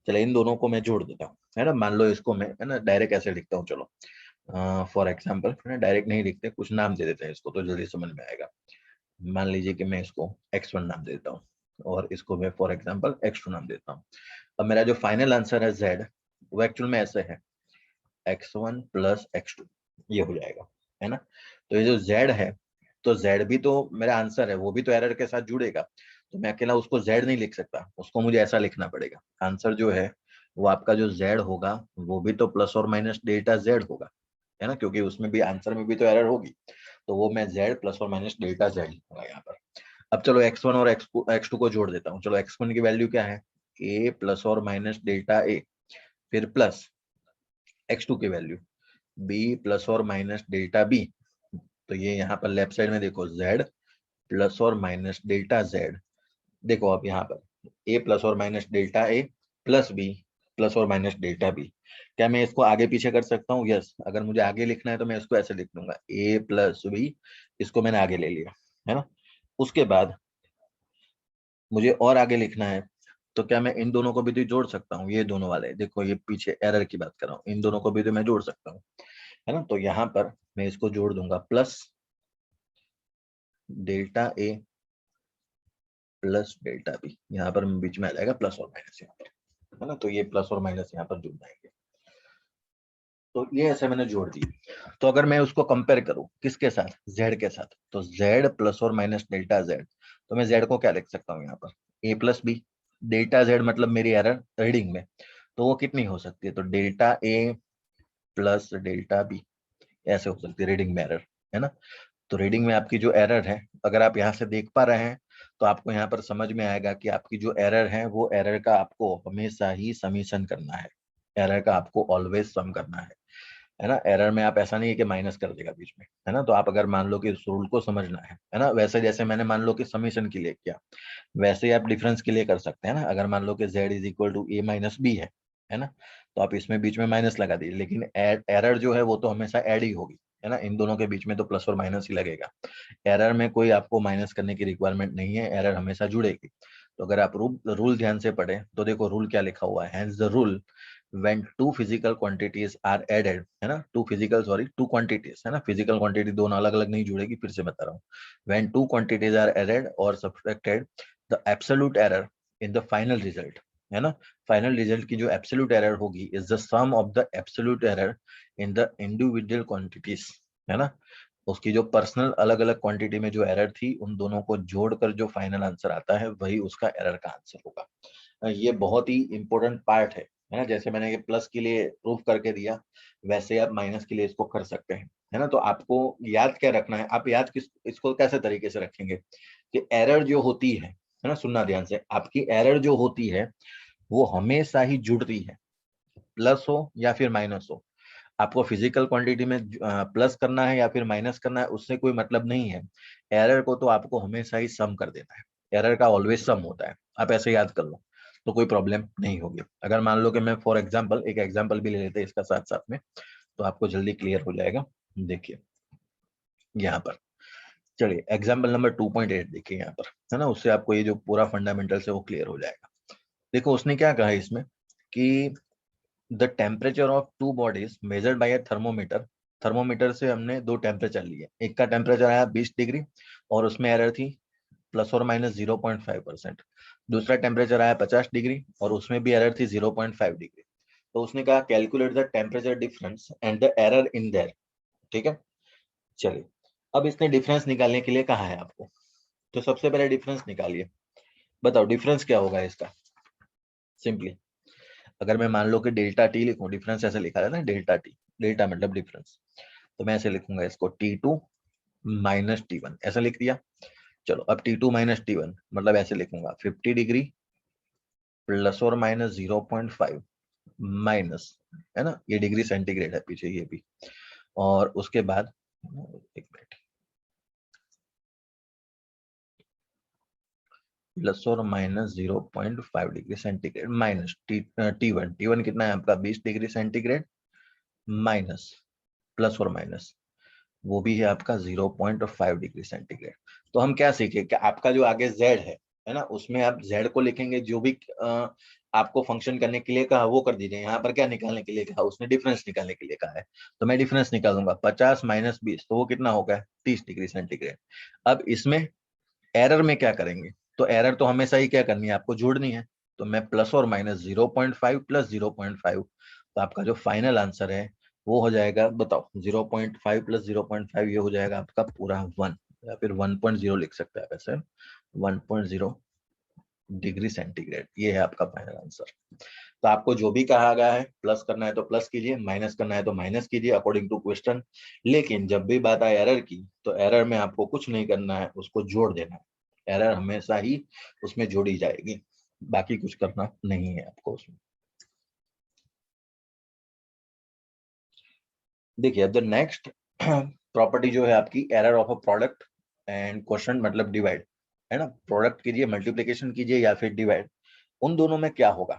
चलो इन दोनों को मैं जोड़ देता हूँ, है ना। मान लो इसको मैं, है ना, डायरेक्ट ऐसे लिखता हूँ। चलो फॉर एग्जाम्पल, है ना, डायरेक्ट नहीं लिखते, कुछ नाम दे देते हैं इसको तो जल्दी समझ में आएगा। मान लीजिए कि मैं इसको x1 नाम देता हूँ और इसको मैं फॉर एग्जाम्पल x2 नाम देता हूँ। अब मेरा जो फाइनल आंसर है z, वो एक्चुअल में ऐसे है x1 प्लस x2, ये हो जाएगा, है ना। तो ये जो z है, तो z भी तो मेरा आंसर है, वो भी तो एरर के साथ जुड़ेगा। तो मैं अकेला उसको z नहीं लिख सकता, उसको मुझे ऐसा लिखना पड़ेगा। आंसर जो है वो आपका जो z होगा वो भी तो प्लस और माइनस डेल्टा z होगा, है ना, क्योंकि उसमें भी आंसर में भी तो एरर होगी। तो वो मैं z प्लस और माइनस डेल्टा z लिखूंगा यहाँ पर। अब चलो x1 और x2 को जोड़ देता हूँ। चलो x1 की वैल्यू क्या है, a प्लस और माइनस डेल्टा a, फिर प्लस x2 की वैल्यू b प्लस और माइनस डेल्टा b। तो ये यहाँ पर लेफ्ट साइड में देखो z प्लस और माइनस डेल्टा z। देखो अब यहाँ पर a प्लस और minus delta a plus b plus और माइनस डेल्टा b। क्या मैं इसको आगे पीछे कर सकता हूँ? यस। अगर मुझे आगे लिखना है तो मैं इसको ऐसे लिख दूंगा a प्लस b, इसको मैंने आगे ले लिया, है ना। उसके बाद मुझे और आगे लिखना है, तो क्या मैं इन दोनों को भी तो जोड़ सकता हूँ? ये दोनों वाले देखो, ये पीछे एरर की बात कर रहा हूँ, इन दोनों को भी तो मैं जोड़ सकता हूँ, है ना। तो यहाँ पर मैं इसको जोड़ दूंगा प्लस डेल्टा ए प्लस डेल्टा बी। यहाँ पर बीच में आ जाएगा प्लस और माइनस यहाँ पर, है ना। तो ये प्लस और माइनस यहाँ पर जुड़ जाएंगे। तो ये ऐसे मैंने जोड़ दी। तो अगर मैं उसको कंपेयर करूं किसके साथ, z के साथ, तो z प्लस और माइनस डेल्टा z, तो मैं z को क्या लिख सकता हूँ यहाँ पर, a plus B. Delta z मतलब मेरी एरर रीडिंग में, तो वो कितनी हो सकती है, तो delta a plus delta b, ऐसे हो सकती है रीडिंग में एरर, है ना। तो रीडिंग में आपकी जो एरर है, अगर आप यहाँ से देख पा रहे हैं तो आपको यहाँ पर समझ में आएगा कि आपकी जो एरर है वो एरर का आपको हमेशा ही समीशन करना है, एरर का आपको ऑलवेज सम करना है ना। एरर में आप ऐसा नहीं है कि माइनस कर देगा बीच में, है ना। तो आप अगर मान लो कि इस रूल को समझना है ना, वैसे जैसे मैंने मान लो कि समीशन के लिए किया, वैसे ही आप डिफरेंस के लिए कर सकते हैं ना। अगर मान लो कि z is equal to a minus B है ना, तो आप इसमें बीच में माइनस लगा दीजिए, लेकिन एरर जो है वो तो हमेशा ऐड ही होगी, है ना। इन दोनों के बीच में तो प्लस और माइनस ही लगेगा। एरर में कोई आपको माइनस करने की रिक्वायरमेंट नहीं है, एरर हमेशा जुड़ेगी। तो अगर आप रूल ध्यान से पढ़े तो देखो रूल क्या लिखा हुआ है, hence the rule when two physical quantities are added, है ना, two quantities, है ना, फिजिकल क्वांटिटी दोनों अलग अलग नहीं जुड़ेगी, फिर से बता रहा हूँ। when two quantities are added or subtracted, the absolute error in the final result, है ना, फाइनल रिजल्ट की जो एब्सोल्यूट एरर होगी is the sum of the absolute error in the individual quantities, है ना। उसकी जो पर्सनल अलग अलग क्वांटिटी में जो एरर थी उन दोनों को जोड़कर जो फाइनल आंसर आता है वही उसका एरर का आंसर होगा। ये बहुत ही इंपॉर्टेंट पार्ट है ना। जैसे मैंने ये प्लस के लिए प्रूफ करके दिया, वैसे आप माइनस के लिए इसको कर सकते हैं, है ना। तो आपको याद क्या रखना है, आप याद इसको कैसे तरीके से रखेंगे कि एरर जो होती है ना, सुनना ध्यान से, आपकी एरर जो होती है वो हमेशा ही जुड़ती है, प्लस हो या फिर माइनस हो। आपको फिजिकल क्वांटिटी में प्लस करना है या फिर माइनस करना है उससे कोई मतलब नहीं है। एरर को तो आपको हमेशा ही सम कर देना है, एरर का ऑलवेज सम होता है, आप ऐसे याद कर लो तो कोई प्रॉब्लम नहीं होगी। अगर मान लो कि मैं फॉर एग्जांपल एक एग्जांपल भी ले लेते हैं इसका साथ साथ में, तो आपको जल्दी क्लियर हो जाएगा। देखिए यहाँ पर, चलिए एग्जांपल नंबर 2.8 देखिए यहाँ पर, है ना, उससे आपको ये जो पूरा फंडामेंटल है वो क्लियर हो जाएगा। देखो उसने क्या कहा है इसमें कि the temperature of two bodies measured by a thermometer. Thermometer से हमने दो टेम्परेचर लिए, एक का टेम्परेचर आया 20 डिग्री और उसमें एरर थी प्लस और माइनस 0.5%। दूसरा टेम्परेचर आया 50 डिग्री और उसमें भी एरर थी 0.5 डिग्री। तो उसने कहा calculate the temperature difference and the error in their, ठीक है। चलिए अब इसने डिफरेंस निकालने के लिए कहा है आपको, तो सबसे पहले डिफरेंस निकालिए। बताओ डिफरेंस क्या होगा इसका। सिंपली अगर मैं मान लो कि डेल्टा टी लिखूं, डिफरेंस ऐसे लिखा है ना, डेल्टा टी, डेल्टा मतलब डिफरेंस, तो मैं ऐसे लिखूंगा इसको T2 माइनस T1, ऐसा लिख दिया। चलो अब T2 माइनस T1 मतलब ऐसे लिखूंगा 50 डिग्री प्लस और माइनस 0.5 माइनस, है ना, ये डिग्री सेंटीग्रेड है पीछे ये भी, और उसके बाद एक मिनट, प्लस और minus 0.5 degree centigrade minus T1 कितना है आपका 20 डिग्री सेंटीग्रेड माइनस प्लस और माइनस वो भी है आपका 0.5 डिग्री सेंटीग्रेड। तो हम क्या सीखे कि आपका जो आगे z है ना, उसमें आप z को लिखेंगे जो भी आपको फंक्शन करने के लिए कहा वो कर दीजिए। यहाँ पर क्या निकालने के लिए कहा, उसने डिफरेंस निकालने के लिए कहा है, तो मैं डिफरेंस निकालूंगा 50 माइनस 20, तो वो कितना होगा 30 डिग्री सेंटीग्रेड। अब इसमें एरर में क्या करेंगे, तो एरर तो हमेशा ही क्या करनी है, आपको जोड़नी है। तो मैं प्लस और माइनस 0.5 प्लस 0.5, तो आपका जो फाइनल आंसर है वो हो जाएगा, बताओ 0.5 प्लस 0.5 ये हो जाएगा आपका पूरा 1, या फिर 1.0 लिख सकते हैं वैसे, 1.0 डिग्री सेंटीग्रेड, ये है आपका फाइनल आंसर। तो आपको जो भी कहा गया है, प्लस करना है तो प्लस कीजिए, माइनस करना है तो माइनस कीजिए अकॉर्डिंग टू क्वेश्चन। लेकिन जब भी बात आए एरर की, तो एरर में आपको कुछ नहीं करना है, उसको जोड़ देना है। एरर हमेशा ही उसमें जोड़ी जाएगी, बाकी कुछ करना नहीं है आपको उसमें। देखिए अब द नेक्स्ट प्रॉपर्टी जो है आपकी, error of a product and question मतलब डिवाइड, है ना। प्रोडक्ट कीजिए, मल्टीप्लिकेशन कीजिए या फिर डिवाइड, उन दोनों में क्या होगा,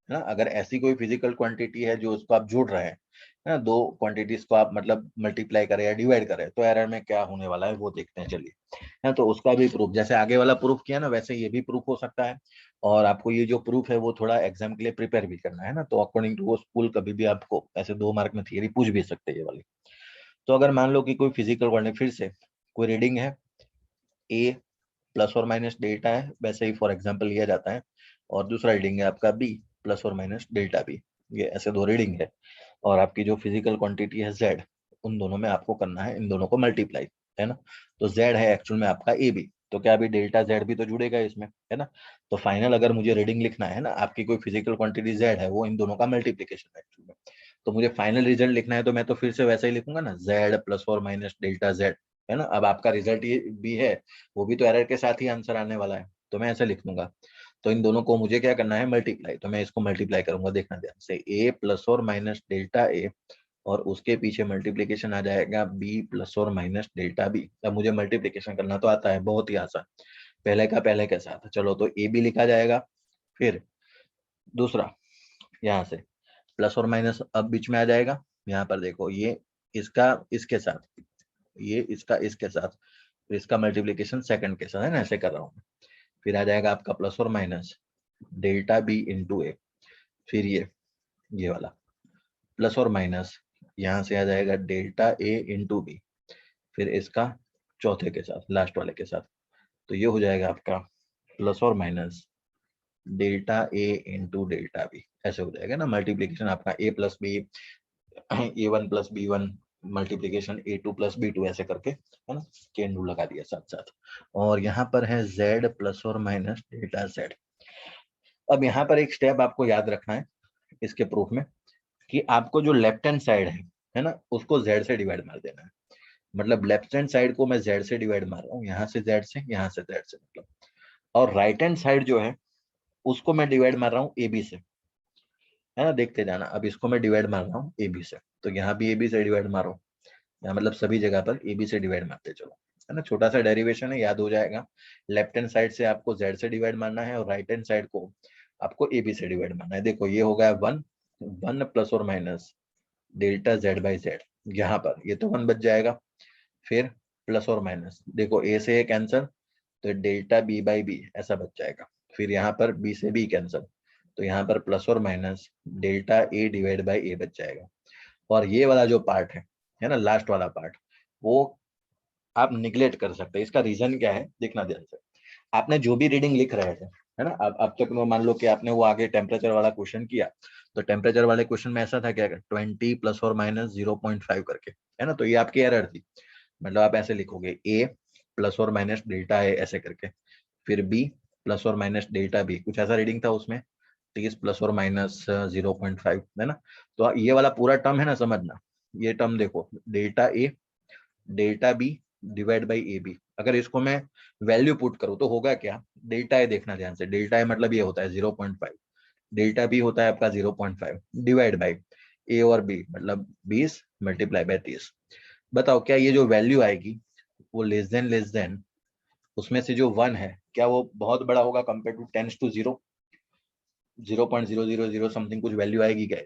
है ना। अगर ऐसी कोई फिजिकल क्वांटिटी है जो उसको आप जोड़ रहे हैं, है ना, दो क्वांटिटीज को आप मतलब मल्टीप्लाई करें या डिवाइड करें, तो एरर में क्या होने वाला है वो देखते हैं, चलिए। है तो उसका भी प्रूफ, जैसे आगे वाला प्रूफ किया ना, वैसे ये भी प्रूफ हो सकता है। और आपको ये जो प्रूफ है वो थोड़ा एग्जाम के लिए प्रिपेयर भी करना है ना, तो अकॉर्डिंग टू वो स्कूल कभी भी आपको ऐसे 2 मार्क में थियरी पूछ भी सकते हैं ये वाली। तो अगर मान लो कि कोई फिजिकल क्वांटिटी, फिर से कोई रीडिंग है ए प्लस और माइनस डेल्टा है, वैसे ही फॉर एग्जांपल लिया जाता है, और दूसरा रीडिंग है आपका बी प्लस और माइनस डेल्टा बी, ये ऐसे दो रीडिंग है। और आपकी जो फिजिकल क्वांटिटी है जेड, उन दोनों में आपको करना है इन दोनों को मल्टीप्लाई, है ना। तो जेड है एक्चुअल में आपका ए बी, तो क्या अभी डेल्टा जेड भी तो जुड़ेगा इसमें, है ना। तो फाइनल अगर मुझे रीडिंग लिखना है ना, आपकी कोई फिजिकल क्वांटिटी जेड है, वो इन दोनों का मल्टीप्लीकेशन है एक्चुअल में। तो मुझे फाइनल रिजल्ट लिखना है, तो मैं तो फिर से वैसे ही लिखूंगा ना, जेड प्लस और माइनस डेल्टा जेड, है ना। अब आपका रिजल्ट ये भी है, वो भी तो एरर के साथ ही आंसर आने वाला है, तो मैं ऐसे लिख दूंगा। तो इन दोनों को मुझे क्या करना है, मल्टीप्लाई, तो मैं इसको मल्टीप्लाई करूंगा, देखना ध्यान से, ए प्लस और माइनस डेल्टा ए, और उसके पीछे मल्टीप्लीकेशन आ जाएगा बी प्लस और माइनस डेल्टा बी। अब मुझे मल्टीप्लीकेशन करना तो आता है, बहुत ही आसान, पहले का पहले के साथ। चलो तो ए बी लिखा जाएगा, फिर दूसरा यहाँ से प्लस और माइनस अब बीच में आ जाएगा, यहाँ पर देखो ये इसका इसके साथ, ये इसका इसके साथ, फिर इसका मल्टीप्लीकेशन सेकंड के साथ, है ना, ऐसे कर रहा हूँ। फिर आ जाएगा आपका प्लस और माइनस डेल्टा बी इंटू ए, फिर ये वाला प्लस और माइनस, यहाँ से आ जाएगा डेल्टा ए इंटू बी, फिर इसका चौथे के साथ, लास्ट वाले के साथ। तो ये हो जाएगा आपका प्लस और minus delta a into delta b, ऐसे हो जाएगा ना मल्टीप्लीकेशन आपका, a plus b, a one plus b one, multiplication a two plus b two, ऐसे करके, है ना, चेन रूल लगा दिया साथ साथ। और यहाँ पर है z प्लस और माइनस डेल्टा z। अब यहाँ पर एक स्टेप आपको याद रखना है इसके प्रूफ में, कि आपको जो लेफ्ट हैंड साइड है ना, उसको z से डिवाइड मार देना है। मतलब लेफ्ट हैंड साइड को मैं z से डिवाइड मार रहा हूँ, यहाँ से z से, यहाँ से z से मतलब। और राइट हैंड साइड जो है उसको मैं डिवाइड मार रहा हूँ ए बी से, है ना, देखते जाना। अब इसको मैं डिवाइड मार रहा हूँ ए बी से, तो यहाँ भी ए बी से डिवाइड मारो, या मतलब सभी जगह पर ए बी से डिवाइड मारते चलो, है ना। छोटा सा डेरिवेशन है, याद हो जाएगा। लेफ्ट हैंड साइड से आपको z से डिवाइड मारना है, और राइट हैंड साइड को आपको ए बी से डिवाइड मारना है। देखो ये हो गया 1 प्लस और minus delta z by Z, यहाँ पर ये तो 1 बच जाएगा। फिर प्लस और माइनस, देखो ए से ए कैंसल, तो डेल्टा बी बाई बी ऐसा बच जाएगा। फिर यहाँ पर बी से बी कैंसल, तो यहाँ पर प्लस और minus delta a divide by a बच जाएगा। और ये वाला जो पार्ट है ना, लास्ट वाला पार्ट, वो आप निगलेक्ट कर सकते हैं। इसका रीजन क्या है, देखना ध्यान से। आपने जो भी रीडिंग लिख रहे थे, है ना, अब तक मान लो कि आपने वो आगे टेम्परेचर वाला क्वेश्चन किया, तो टेम्परेचर वाले क्वेश्चन में ऐसा था क्या, 20 प्लस और माइनस 0.5 करके, है ना। तो ये आपकी एरर थी, मतलब आप ऐसे लिखोगे ए प्लस और माइनस डेल्टा ए ऐसे करके, फिर बी प्लस और माइनस डेल्टा बी, कुछ ऐसा रीडिंग था उसमें, 30 प्लस और माइनस 0.5, है ना। तो ये वाला पूरा टर्म है ना, समझना। ये टर्म देखो, delta A delta B divide by A B, अगर इसको मैं वैल्यू पुट करूँ तो होगा क्या, डेल्टा ए देखना ध्यान से, डेल्टा ए मतलब ये होता है 0.5, डेल्टा बी होता है आपका 0.5, डिवाइड बाई ए और बी मतलब 20 मल्टीप्लाई बाई 30। बताओ क्या ये जो वैल्यू आएगी वो लेस देन उसमें से जो 1 है, क्या वो बहुत बड़ा होगा कंपेयर टू 10 टू 0, 0.000 समथिंग कुछ वैल्यू आएगी क्या,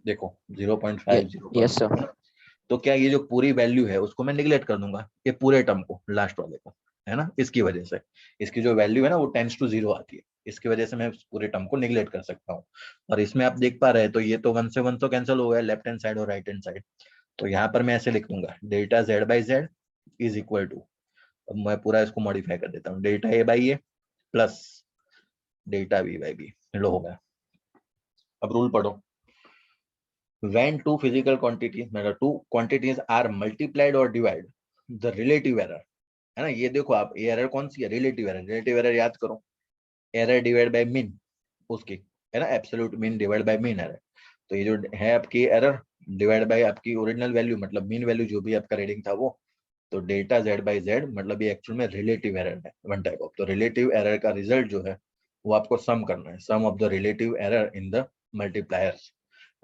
देखो 0.5 Yes, sir. 0. तो क्या ये जो पूरी वैल्यू है उसको मैं निगलेक्ट कर दूंगा, ये पूरे टर्म को, लास्ट वाले को, है ना, इसकी वजह से इसकी जो वैल्यू है ना वो टेंस टू 0 आती है, इसकी वजह से मैं पूरे टर्म को निगलेक्ट कर सकता हूँ। और इसमें आप देख पा रहे हैं तो ये तो 1 से 1 तो कैंसिल हो गया लेफ्ट हैंड साइड और राइट हैंड साइड, तो यहाँ पर मैं ऐसे लिख दूंगा delta z by z is equal to, अब मैं पूरा इसको मॉडिफाई कर देता हूँ, delta a by a plus delta b by b, लो हो गया। अब रूल पढ़ो, when two physical quantities मतलब two quantities are multiplied or divided the relative error, है ना, ये देखो आप ये एरर कौन सी है, रिलेटिव एरर, रिलेटिव एरर याद करो, एरर डिवाइड बाय मीन उसकी, है ना, absolute mean divide by mean error, तो ये जो है आपकी एरर डिवाइड बाय आपकी ओरिजिनल वैल्यू मतलब मीन वैल्यू जो भी आपका रीडिंग था वो, तो डेल्टा z बाई जेड मतलब ये एक्चुअल में रिलेटिव एरर है वन टाइप ऑफ, तो रिलेटिव एरर का रिजल्ट जो है वो आपको सम करना है, sum of the relative error in the multipliers,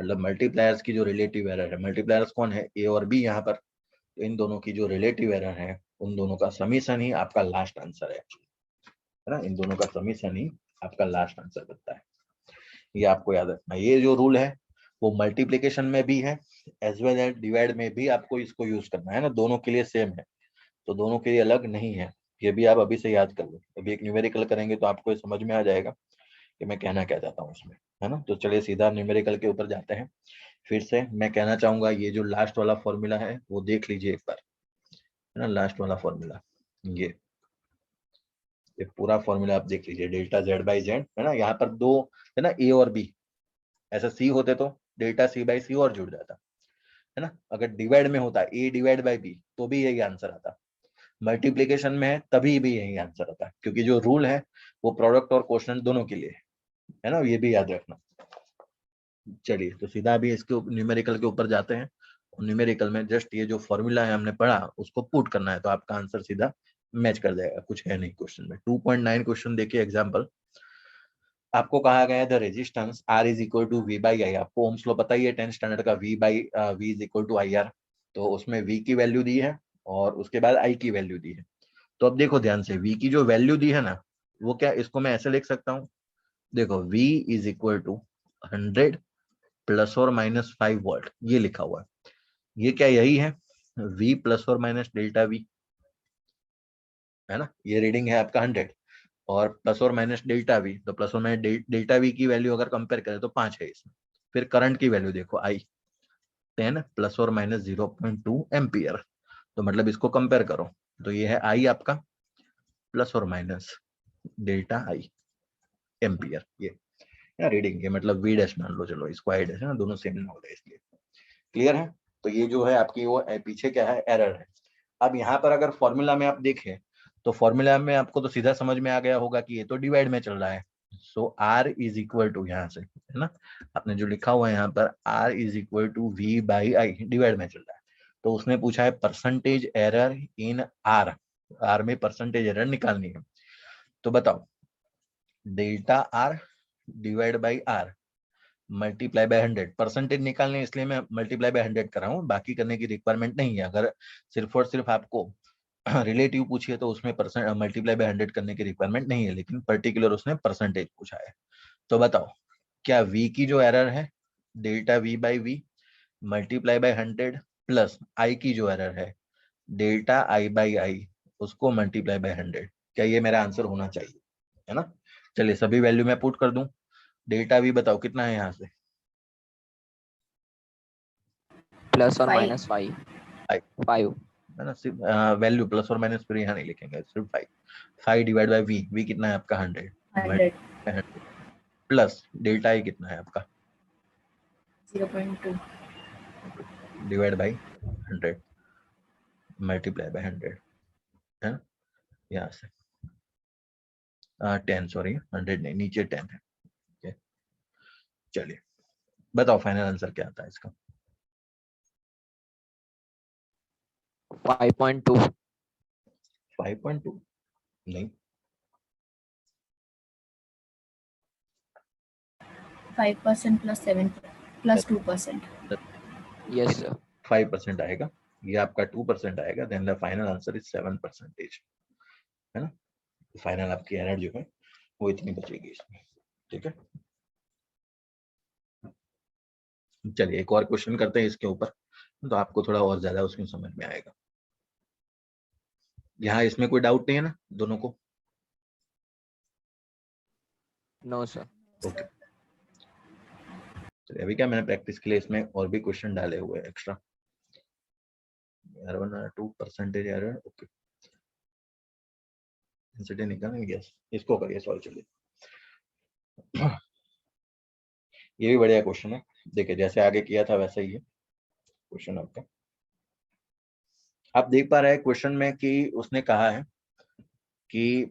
मतलब मल्टीप्लायर्स की जो रिलेटिव एरर है, मल्टीप्लायर्स कौन है ए और बी यहाँ पर, तो इन दोनों की जो रिलेटिव एरर है उन दोनों का समीशन ही आपका लास्ट आंसर है ना, इन दोनों का समीशन ही आपका लास्ट आंसर बनता है, ये आपको याद रखना। ये जो रूल है वो मल्टीप्लिकेशन में भी है एज वेल एज डिवाइड में भी आपको इसको यूज करना है ना, दोनों के लिए सेम है, तो दोनों के लिए अलग नहीं है, ये भी आप अभी से याद कर लो, अभी एक न्यूमेरिकल करेंगे तो आपको समझ में आ जाएगा कि मैं कहना क्या चाहता हूँ उसमें, है ना। तो चलिए सीधा न्यूमेरिकल के ऊपर जाते हैं। फिर से मैं कहना चाहूंगा ये जो लास्ट वाला फॉर्मूला है वो देख लीजिए एक बार, है ना, लास्ट वाला फॉर्मूला ये पूरा फॉर्मूला आप देख लीजिए, डेल्टा z बाई जेड, है ना, यहाँ पर दो है ना a और b, ऐसा c होते तो डेल्टा c बाई सी और जुड़ जाता, है ना, अगर डिवाइड में होता a डिवाइड बाई b तो भी यही आंसर आता, मल्टीप्लिकेशन में है तभी भी यही आंसर आता, क्योंकि जो रूल है वो प्रोडक्ट और क्वोशंट दोनों के लिए है ना, ये भी याद रखना। चलिए तो सीधा अभी इसके न्यूमेरिकल के ऊपर जाते हैं, न्यूमेरिकल में जस्ट ये जो फॉर्मूला है हमने पढ़ा उसको पुट करना है तो आपका आंसर सीधा मैच कर जाएगा, कुछ है नहीं क्वेश्चन में। 2.9 क्वेश्चन देखिए एग्जांपल, आपको कहा गया है the resistance R is equal to V by I, आपको ओम्स लॉ पता ही है 10th स्टैंडर्ड का, V is equal to IR, तो उसमें V की वैल्यू दी है और उसके बाद I की वैल्यू दी है, तो अब देखो ध्यान से V की जो वैल्यू दी है ना वो क्या, इसको मैं ऐसे लिख सकता हूँ, देखो V is equal to 100 plus और माइनस 5 वोल्ट, ये लिखा हुआ है, ये क्या यही है V प्लस और माइनस डेल्टा V, है ना, ये रीडिंग है आपका 100 और प्लस और माइनस डेल्टा V, तो प्लस और माइनस डेल्टा V की वैल्यू अगर कंपेयर करें तो 5 है इसमें। फिर करंट की वैल्यू देखो I 10 प्लस और माइनस 0.2 एम्पियर, तो मतलब इसको कंपेयर करो तो ये है I आपका प्लस और माइनस डेल्टा I एम्पियर, ये रीडिंग है मतलब V डैश मान लो, चलो इसको I डैश है ना, दोनों सेम नोड है इसलिए, क्लियर है। तो ये जो है आपकी वो पीछे क्या है एरर है। अब यहाँ पर अगर फॉर्मूला में आप देखें तो फॉर्मूला में आपको तो सीधा समझ में आ गया होगा कि ये तो डिवाइड में चल रहा है, सो R इज इक्वल टू यहाँ से, है ना, आपने जो लिखा हुआ है यहाँ पर R is equal to V by I, divide में चल रहा है, तो उसने पूछा है परसेंटेज एरर इन R में परसेंटेज एरर निकालनी है, तो बताओ delta R divide by R multiply by 100, percentage निकालने इसलिए मैं मल्टीप्लाई बाय 100 कर रहा हूँ, बाकी करने की रिक्वायरमेंट नहीं है, अगर सिर्फ और सिर्फ आपको रिलेटिव पूछिए तो उसमें परसेंट मल्टीप्लाई बाय 100 करने की रिक्वायरमेंट नहीं है, लेकिन पर्टिकुलर उसने परसेंटेज पूछा है, तो बताओ क्या V की जो एरर है delta V by V multiply by 100 plus I की जो एरर है डेल्टा I बाई I उसको मल्टीप्लाई बाय 100, क्या ये मेरा आंसर होना चाहिए, है ना। चलिए सभी वैल्यू मैं पुट कर दूं, डेल्टा V बताओ कितना है यहाँ से, प्लस और 5 माइनस 5 है ना, सिर्फ वैल्यू प्लस और माइनस फिर यहाँ नहीं लिखेंगे, सिर्फ 5 डिवाइड बाय V कितना है आपका 100 100 प्लस डेल्टा आई कितना है आपका 0.2 डिवाइड बाय 100 मल्टीप्लाई बाय 100, है ना, यहाँ से 10 सॉरी 100 नहीं नीचे 10 है, okay? चलिए बताओ फाइनल आंसर क्या आता है इसका, 5.2 5.2 नहीं 5% plus 7 plus 2%. यस सर 5% आएगा, ये आपका 2% आएगा, then the final answer is 7%, है ना, फाइनल आपकी एरर जो है वो इतनी बचेगी इसमें, ठीक है। चलिए एक और क्वेश्चन करते हैं इसके ऊपर, तो आपको थोड़ा और ज्यादा उसमें समझ में आएगा। यहाँ इसमें कोई डाउट नहीं है ना दोनों को? No sir. ओके, तो अभी क्या मैंने प्रैक्टिस के लिए इसमें और भी क्वेश्चन डाले हुए हैं extra. R1 R2 percentage error, okay density निकालेंगे, यस इसको करिए सॉल्व। चलिए ये भी बढ़िया क्वेश्चन है, देखिए जैसे आगे किया था वैसा ही है क्वेश्चन आपका। आप देख पा रहे हैं क्वेश्चन में कि उसने कहा है कि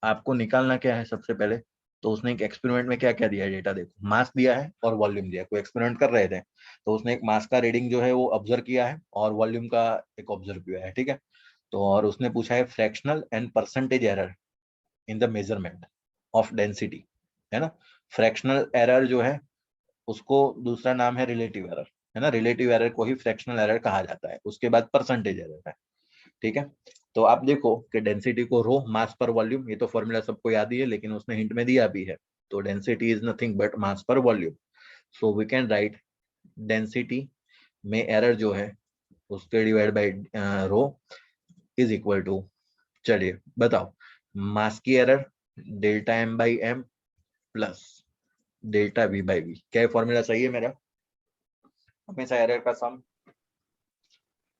आपको निकालना क्या है सबसे पहले। तो उसने एक एक्सपेरिमेंट में क्या क्या दिया है डेटा, देखो मास दिया है और वॉल्यूम दिया है। कोई एक्सपेरिमेंट कर रहे थे तो उसने एक मास का रीडिंग जो है वो ऑब्जर्व किया है और वॉल्यूम का एक ऑब्जर्व किया है, ठीक है। तो और उसने पूछा है fractional and percentage error in the measurement of density, है ना। फ्रैक्शनल एरर जो है उसको दूसरा नाम है रिलेटिव एरर, है ना। रिलेटिव एरर को ही फ्रैक्शनल एरर कहा जाता है। उसके बाद परसेंटेज एरर है, ठीक है। तो आप देखो कि डेंसिटी को रो मास पर वॉल्यूम, ये तो फॉर्मूला सबको याद ही है लेकिन उसने हिंट में दिया भी है। तो density is nothing but mass per volume. So we can write density में एरर जो है उसके divide by rho is equal to, चलिए बताओ, मास की error delta m by m plus delta v by v. क्या फॉर्मूला सही है मेरा? हमेशा एरर का सम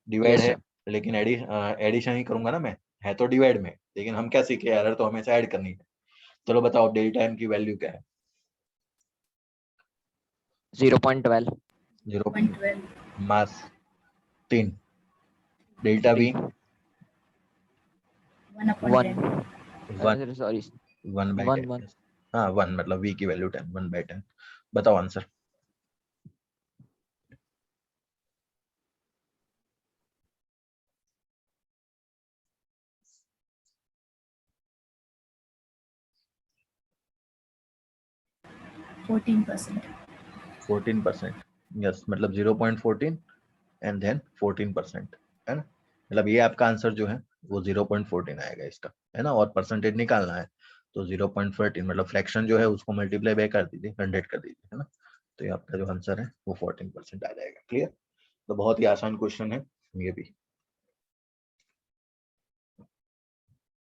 डिवाइड यस है, सर। लेकिन एडिशन ही करूंगा ना मैं, है तो डिवाइड में, लेकिन हम क्या सीखे, एरर तो हमेशा ऐड करनी है। चलो बताओ डेल्टा एम की वैल्यू क्या है? 0.12। 0. 0.12 मास 3, डेल्टा वी 1/10 1। सॉरी 1 1। 1/10। हाँ 1 मतलब वी की वैल्यू 10, 1/10। बताओ आंसर। फोर्टीन परसेंट 14%, यस मतलब 0.14 एंड देन 14%, है ना। मतलब ये आपका आंसर जो है वो 0.14 आएगा इसका, है ना। और परसेंटेज निकालना है तो 0.14 मतलब फ्रैक्शन जो है उसको मल्टीप्लाई बाय कर दीजिए, 100 कर दीजिए, है ना। तो ये आपका जो आंसर है वो 14% आ जाएगा। क्लियर? तो बहुत ही आसान क्वेश्चन है ये भी।